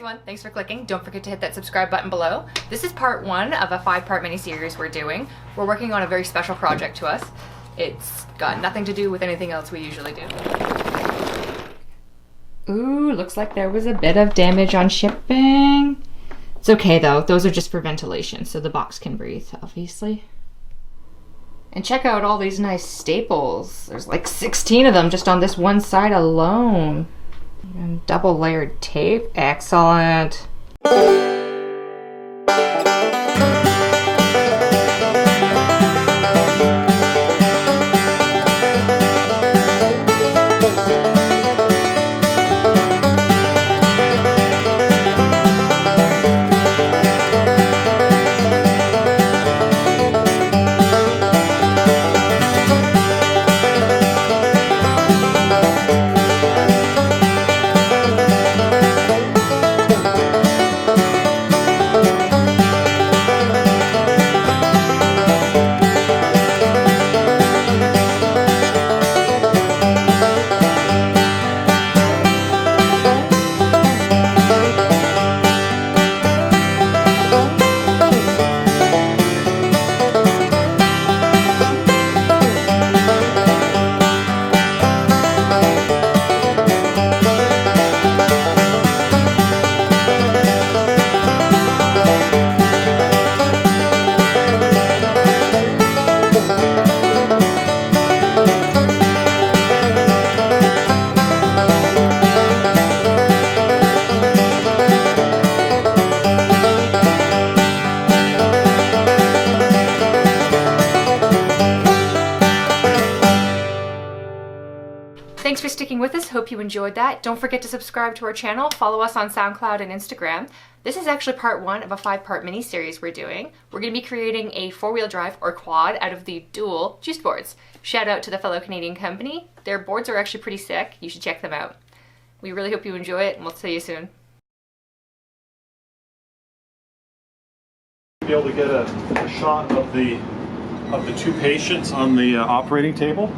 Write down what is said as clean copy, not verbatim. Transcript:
everyone, thanks for clicking. Don't forget to hit that subscribe button below. This is part 1 of a 5-part mini-series we're doing. We're working on a very special project to us. It's got nothing to do with anything else we usually do. Ooh, looks like there was a bit of damage on shipping. It's okay though, those are just for ventilation, so the box can breathe, obviously. And check out all these nice staples. There's like 16 of them just on this one side alone. And double layered tape, excellent. Thanks for sticking with us. Hope you enjoyed that. Don't forget to subscribe to our channel. Follow us on SoundCloud and Instagram. This is actually part 1 of a 5-part mini-series we're doing. We're going to be creating a 4-wheel drive or quad out of the dual juice boards. Shout out to the fellow Canadian company. Their boards are actually pretty sick. You should check them out. We really hope you enjoy it, and we'll see you soon. Be able to get a shot of the two patients on the operating table.